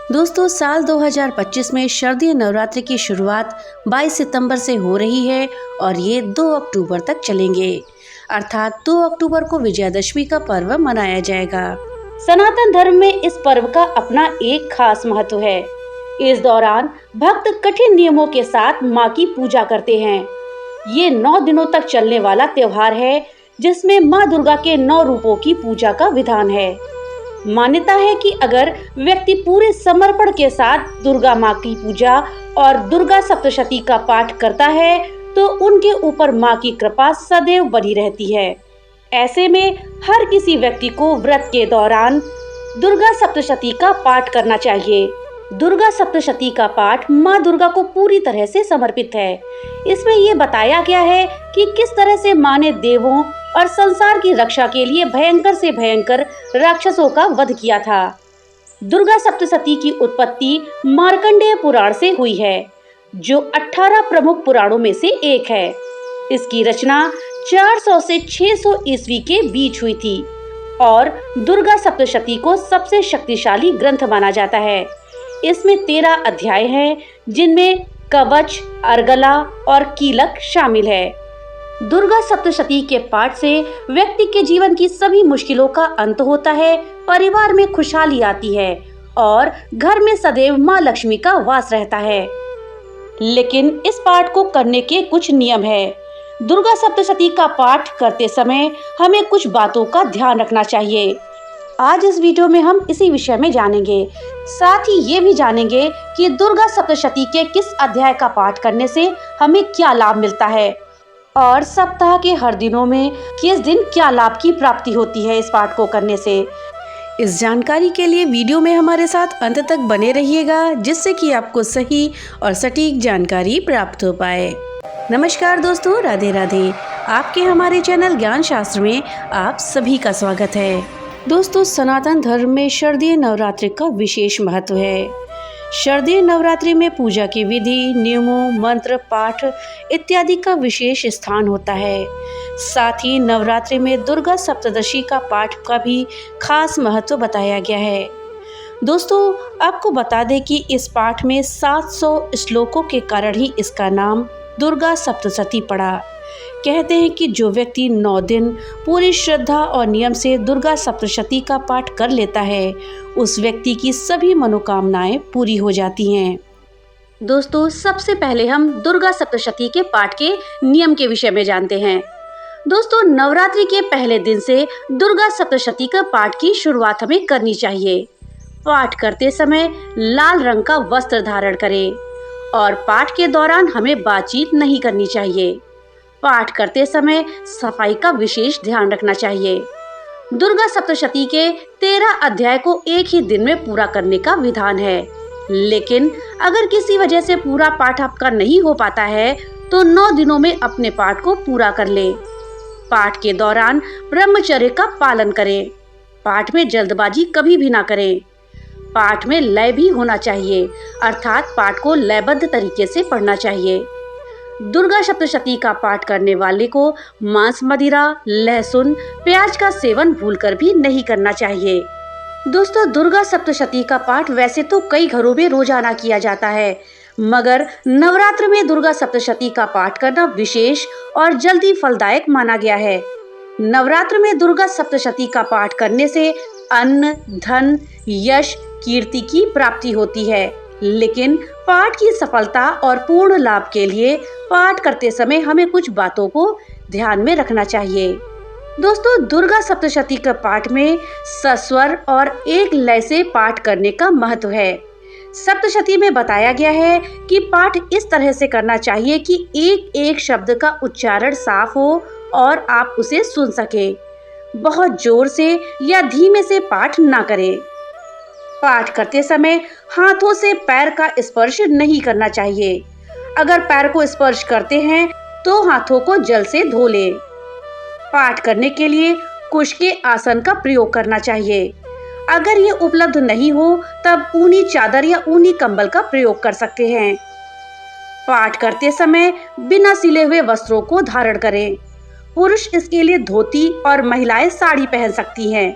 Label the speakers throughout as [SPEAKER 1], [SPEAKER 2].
[SPEAKER 1] दोस्तों, साल 2025 में शारदीय नवरात्रि की शुरुआत 22 सितंबर से हो रही है और ये 2 अक्टूबर तक चलेंगे। अर्थात 2 अक्टूबर को विजयादशमी का पर्व मनाया जाएगा। सनातन धर्म में इस पर्व का अपना एक खास महत्व है। इस दौरान भक्त कठिन नियमों के साथ माँ की पूजा करते हैं। ये 9 दिनों तक चलने वाला त्योहार है, जिसमें माँ दुर्गा के 9 रूपों की पूजा का विधान है। मान्यता है कि अगर व्यक्ति पूरे समर्पण के साथ दुर्गा माँ की पूजा और दुर्गा सप्तशती का पाठ करता है, तो उनके ऊपर माँ की कृपा सदैव बनी रहती है। ऐसे में हर किसी व्यक्ति को व्रत के दौरान दुर्गा सप्तशती का पाठ करना चाहिए। दुर्गा सप्तशती का पाठ माँ दुर्गा को पूरी तरह से समर्पित है। इसमें ये बताया गया है कि किस तरह से माँ ने देवों और संसार की रक्षा के लिए भयंकर से भयंकर राक्षसों का वध किया था। दुर्गा सप्तशती की उत्पत्ति मार्कंडेय पुराण से हुई है, जो 18 प्रमुख पुराणों में से एक है। इसकी रचना 400 से 600 ईस्वी के बीच हुई थी और दुर्गा सप्तशती को सबसे शक्तिशाली ग्रंथ माना जाता है। इसमें 13 अध्याय हैं, जिनमें कवच, अर्गला और कीलक शामिल है। दुर्गा सप्तशती के पाठ से व्यक्ति के जीवन की सभी मुश्किलों का अंत होता है, परिवार में खुशहाली आती है और घर में सदैव माँ लक्ष्मी का वास रहता है। लेकिन इस पाठ को करने के कुछ नियम है। दुर्गा सप्तशती का पाठ करते समय हमें कुछ बातों का ध्यान रखना चाहिए। आज इस वीडियो में हम इसी विषय में जानेंगे। साथ ही ये भी जानेंगे कि दुर्गा सप्तशती के किस अध्याय का पाठ करने से हमें क्या लाभ मिलता है और सप्ताह के हर दिनों में किस दिन क्या लाभ की प्राप्ति होती है इस पाठ को करने से। इस जानकारी के लिए वीडियो में हमारे साथ अंत तक बने रहिएगा, जिससे कि आपको सही और सटीक जानकारी प्राप्त हो पाए। नमस्कार दोस्तों, राधे राधे। आपके हमारे चैनल ज्ञान शास्त्र में आप सभी का स्वागत है। दोस्तों, सनातन धर्म में शारदीय नवरात्रि का विशेष महत्व है। शारदीय नवरात्रि में पूजा की विधि, नियमों, मंत्र, पाठ इत्यादि का विशेष स्थान होता है। साथ ही नवरात्रि में दुर्गा सप्तशती का पाठ का भी खास महत्व बताया गया है। दोस्तों, आपको बता दें कि इस पाठ में 700 श्लोकों के कारण ही इसका नाम दुर्गा सप्तशती पड़ा। कहते हैं कि जो व्यक्ति 9 दिन पूरी श्रद्धा और नियम से दुर्गा सप्तशती का पाठ कर लेता है, उस व्यक्ति की सभी मनोकामनाएं पूरी हो जाती हैं। दोस्तों, सबसे पहले हम दुर्गा सप्तशती के पाठ के नियम के विषय में जानते हैं। दोस्तों, नवरात्रि के पहले दिन से दुर्गा सप्तशती का पाठ की शुरुआत हमें करनी चाहिए। पाठ करते समय लाल रंग का वस्त्र धारण करें और पाठ के दौरान हमें बातचीत नहीं करनी चाहिए। पाठ करते समय सफाई का विशेष ध्यान रखना चाहिए। दुर्गा सप्तशती के 13 अध्याय को एक ही दिन में पूरा करने का विधान है, लेकिन अगर किसी वजह से पूरा पाठ आपका नहीं हो पाता है, तो 9 दिनों में अपने पाठ को पूरा कर लें। पाठ के दौरान ब्रह्मचर्य का पालन करें। पाठ में जल्दबाजी कभी भी ना करें। पाठ में लय भी होना चाहिए, अर्थात पाठ को लयबद्ध तरीके से पढ़ना चाहिए। दुर्गा सप्तशती का पाठ करने वाले को मांस, मदिरा, लहसुन, प्याज का सेवन भूलकर भी नहीं करना चाहिए। दोस्तों, दुर्गा सप्तशती का पाठ वैसे तो कई घरों में रोजाना किया जाता है, मगर नवरात्र में दुर्गा सप्तशती का पाठ करना विशेष और जल्दी फलदायक माना गया है। नवरात्र में दुर्गा सप्तशती का पाठ करने से अन्न, धन, यश, कीर्ति की प्राप्ति होती है, लेकिन पाठ की सफलता और पूर्ण लाभ के लिए पाठ करते समय हमें कुछ बातों को ध्यान में रखना चाहिए। दोस्तों, दुर्गा सप्तशती के पाठ में सस्वर और एक लय से पाठ करने का महत्व है। सप्तशती में बताया गया है कि पाठ इस तरह से करना चाहिए कि एक एक शब्द का उच्चारण साफ हो और आप उसे सुन सके। बहुत जोर से या धीमे से पाठ ना करें। पाठ करते समय हाथों से पैर का स्पर्श नहीं करना चाहिए। अगर पैर को स्पर्श करते हैं तो हाथों को जल से धो लें। पाठ करने के लिए कुश के आसन का प्रयोग करना चाहिए। अगर ये उपलब्ध नहीं हो, तब ऊनी चादर या ऊनी कंबल का प्रयोग कर सकते हैं। पाठ करते समय बिना सिले हुए वस्त्रों को धारण करें। पुरुष इसके लिए धोती और महिलाएं साड़ी पहन सकती हैं।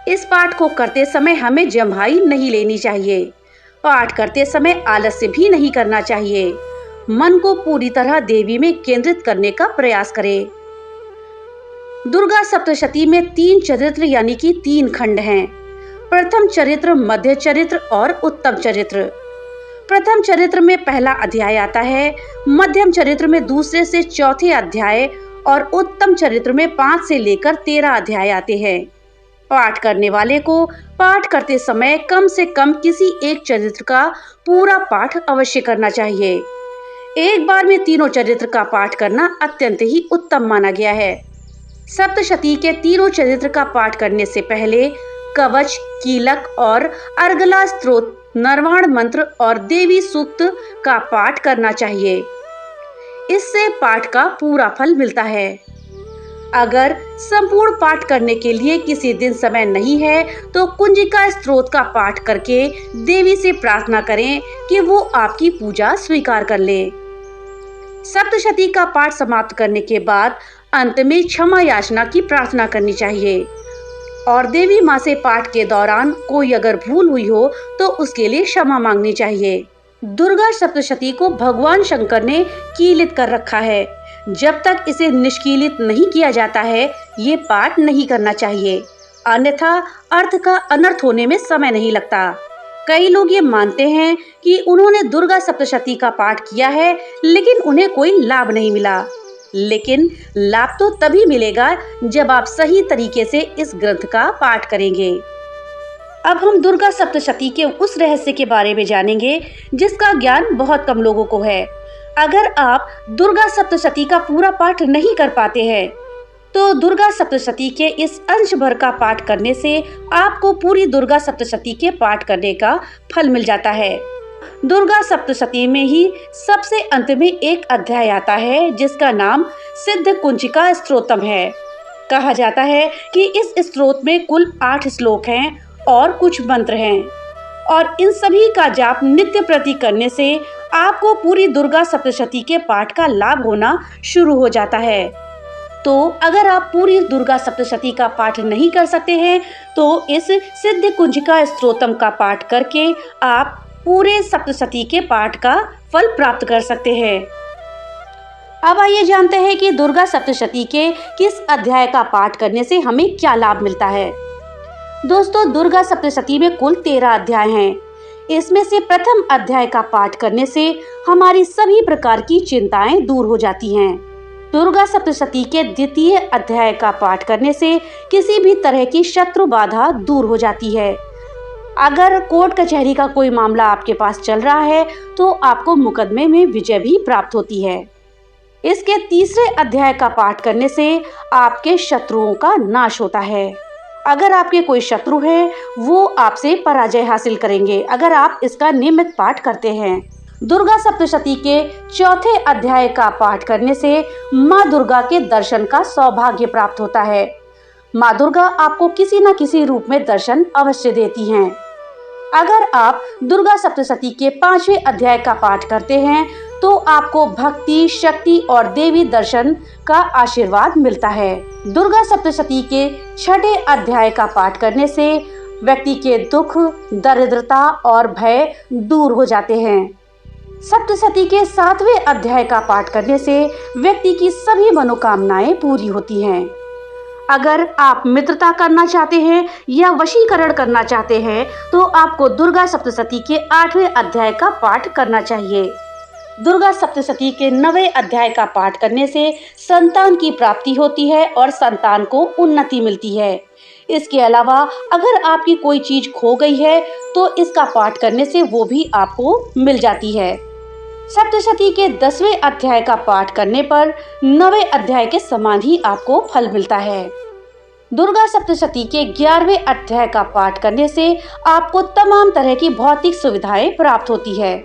[SPEAKER 1] इस पाठ को करते समय हमें जम्हाई नहीं लेनी चाहिए। पाठ करते समय आलस्य भी नहीं करना चाहिए। मन को पूरी तरह देवी में केंद्रित करने का प्रयास करें। दुर्गा सप्तशती में 3 चरित्र यानी कि 3 खंड हैं। प्रथम चरित्र, मध्य चरित्र और उत्तम चरित्र। प्रथम चरित्र में पहला अध्याय आता है, मध्यम चरित्र में दूसरे से चौथे अध्याय और उत्तम चरित्र में 5 से लेकर 13 अध्याय आते हैं। पाठ करने वाले को पाठ करते समय कम से कम किसी एक चरित्र का पूरा पाठ अवश्य करना चाहिए। एक बार में तीनों चरित्र का पाठ करना अत्यंत ही उत्तम माना गया है। सप्तशती के तीनों चरित्र का पाठ करने से पहले कवच, कीलक और अर्गला स्तोत्र, नरवाण मंत्र और देवी सूक्त का पाठ करना चाहिए। इससे पाठ का पूरा फल मिलता है। अगर संपूर्ण पाठ करने के लिए किसी दिन समय नहीं है तो कुंजिका स्तोत्र का पाठ करके देवी से प्रार्थना करें कि वो आपकी पूजा स्वीकार कर ले। सप्तशती का पाठ समाप्त करने के बाद अंत में क्षमा याचना की प्रार्थना करनी चाहिए और देवी माँ से पाठ के दौरान कोई अगर भूल हुई हो तो उसके लिए क्षमा मांगनी चाहिए। दुर्गा सप्तशती को भगवान शंकर ने कीलित कर रखा है। जब तक इसे निष्कीलित नहीं किया जाता है ये पाठ नहीं करना चाहिए, अन्यथा अर्थ का अनर्थ होने में समय नहीं लगता। कई लोग ये मानते हैं कि उन्होंने दुर्गा सप्तशती का पाठ किया है लेकिन उन्हें कोई लाभ नहीं मिला। लेकिन लाभ तो तभी मिलेगा जब आप सही तरीके से इस ग्रंथ का पाठ करेंगे। अब हम दुर्गा सप्तशती के उस रहस्य के बारे में जानेंगे जिसका ज्ञान बहुत कम लोगों को है। अगर आप दुर्गा सप्तशती का पूरा पाठ नहीं कर पाते हैं तो दुर्गा सप्तशती के इस अंश भर का पाठ करने से आपको पूरी दुर्गा सप्तशती के पाठ करने का फल मिल जाता है। दुर्गा सप्तशती में ही सबसे अंत में एक अध्याय आता है जिसका नाम सिद्ध कुंजिका स्तोत्रम है। कहा जाता है कि इस स्तोत्र में कुल 8 श्लोक हैं और कुछ मंत्र हैं और इन सभी का जाप नित्य प्रति करने से आपको पूरी दुर्गा सप्तशती के पाठ का लाभ होना शुरू हो जाता है। तो अगर आप पूरी दुर्गा सप्तशती का पाठ नहीं कर सकते हैं तो इस सिद्ध कुंजिका स्तोत्रम का पाठ करके आप पूरे सप्तशती के पाठ का फल प्राप्त कर सकते हैं। अब आइए जानते हैं कि दुर्गा सप्तशती के किस अध्याय का पाठ करने से हमें क्या लाभ मिलता है। दोस्तों, दुर्गा सप्तशती में कुल 13 अध्याय हैं। इसमें से प्रथम अध्याय का पाठ करने से हमारी सभी प्रकार की चिंताएं दूर हो जाती हैं। दुर्गा सप्तशती के द्वितीय अध्याय का पाठ करने से किसी भी तरह की शत्रु बाधा दूर हो जाती है। अगर कोर्ट कचहरी का कोई मामला आपके पास चल रहा है तो आपको मुकदमे में विजय भी प्राप्त होती है। इसके तीसरे अध्याय का पाठ करने से आपके शत्रुओं का नाश होता है। अगर आपके कोई शत्रु है वो आपसे पराजय हासिल करेंगे अगर आप इसका नियमित पाठ करते हैं। दुर्गा सप्तशती के चौथे अध्याय का पाठ करने से माँ दुर्गा के दर्शन का सौभाग्य प्राप्त होता है। माँ दुर्गा आपको किसी न किसी रूप में दर्शन अवश्य देती हैं। अगर आप दुर्गा सप्तशती के 5वें अध्याय का पाठ करते हैं तो आपको भक्ति, शक्ति और देवी दर्शन का आशीर्वाद मिलता है। दुर्गा सप्तशती के 6ठे अध्याय का पाठ करने से व्यक्ति के दुख, दरिद्रता और भय दूर हो जाते हैं। सप्तशती के 7वें अध्याय का पाठ करने से व्यक्ति की सभी मनोकामनाएं पूरी होती हैं। अगर आप मित्रता करना चाहते हैं या वशीकरण करना चाहते हैं तो आपको दुर्गा सप्तशती के 8वें अध्याय का पाठ करना चाहिए। दुर्गा सप्तशती के 9वें अध्याय का पाठ करने से संतान की प्राप्ति होती है और संतान को उन्नति मिलती है। इसके अलावा अगर आपकी कोई चीज खो गई है तो इसका पाठ करने से वो भी आपको मिल जाती है। सप्तशती के 10वें अध्याय का पाठ करने पर 9वें अध्याय के समान ही आपको फल मिलता है। दुर्गा सप्तशती के 11वें अध्याय का पाठ करने से आपको तमाम तरह की भौतिक सुविधाएं प्राप्त होती है।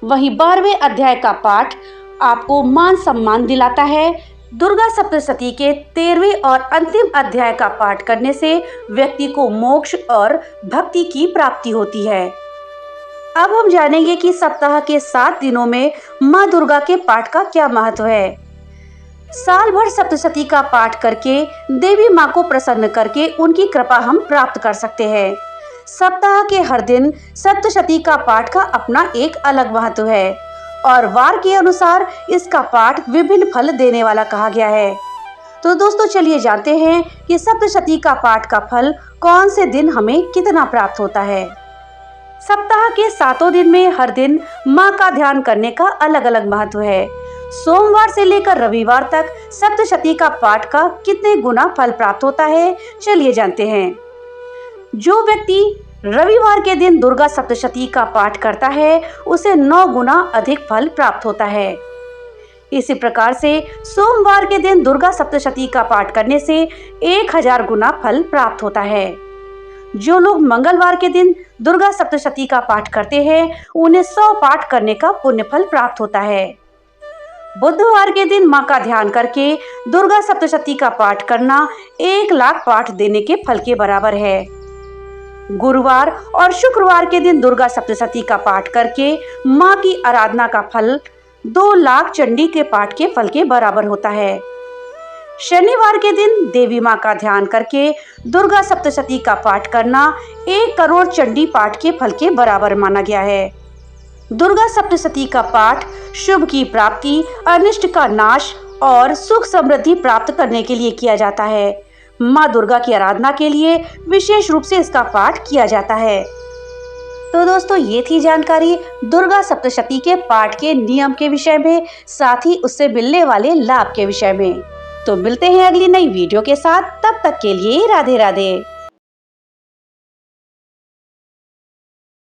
[SPEAKER 1] वहीं 12वें अध्याय का पाठ आपको मान सम्मान दिलाता है। दुर्गा सप्तशती के 13वें और अंतिम अध्याय का पाठ करने से व्यक्ति को मोक्ष और भक्ति की प्राप्ति होती है। अब हम जानेंगे कि सप्ताह के 7 दिनों में माँ दुर्गा के पाठ का क्या महत्व है। साल भर सप्तशती का पाठ करके देवी माँ को प्रसन्न करके उनकी कृपा हम प्राप्त कर सकते हैं। सप्ताह के हर दिन सप्तशती का पाठ का अपना एक अलग महत्व है और वार के अनुसार इसका पाठ विभिन्न फल देने वाला कहा गया है। तो दोस्तों चलिए जानते हैं कि सप्तशती का पाठ का फल कौन से दिन हमें कितना प्राप्त होता है। सप्ताह के 7 दिन में हर दिन माँ का ध्यान करने का अलग अलग महत्व है। सोमवार से लेकर रविवार तक सप्तशती का पाठ का कितने गुना फल प्राप्त होता है, चलिए जानते हैं। जो व्यक्ति रविवार के दिन दुर्गा सप्तशती का पाठ करता है उसे 9 गुना अधिक फल प्राप्त होता है। इसी प्रकार से सोमवार के दिन दुर्गा सप्तशती का पाठ करने से 1000 गुना फल प्राप्त होता है। जो लोग मंगलवार के दिन दुर्गा सप्तशती का पाठ करते हैं उन्हें 100 पाठ करने का पुण्य फल प्राप्त होता है। बुधवार के दिन मां का ध्यान करके दुर्गा सप्तशती का पाठ करना 1 लाख पाठ देने के फल के बराबर है। गुरुवार और शुक्रवार के दिन दुर्गा सप्तशती का पाठ करके मां की आराधना का फल 2 लाख चंडी के पाठ के फल के बराबर होता है। शनिवार के दिन देवी मां का ध्यान करके दुर्गा सप्तशती का पाठ करना 1 करोड़ चंडी पाठ के फल के बराबर माना गया है। दुर्गा सप्तशती का पाठ शुभ की प्राप्ति, अनिष्ट का नाश और सुख समृद्धि प्राप्त करने के लिए किया जाता है। माँ दुर्गा की आराधना के लिए विशेष रूप से इसका पाठ किया जाता है। तो दोस्तों ये थी जानकारी दुर्गा सप्तशती के पाठ के नियम के विषय में, साथ ही उससे मिलने वाले लाभ के विषय में। तो मिलते हैं अगली नई वीडियो के साथ, तब तक के लिए राधे राधे।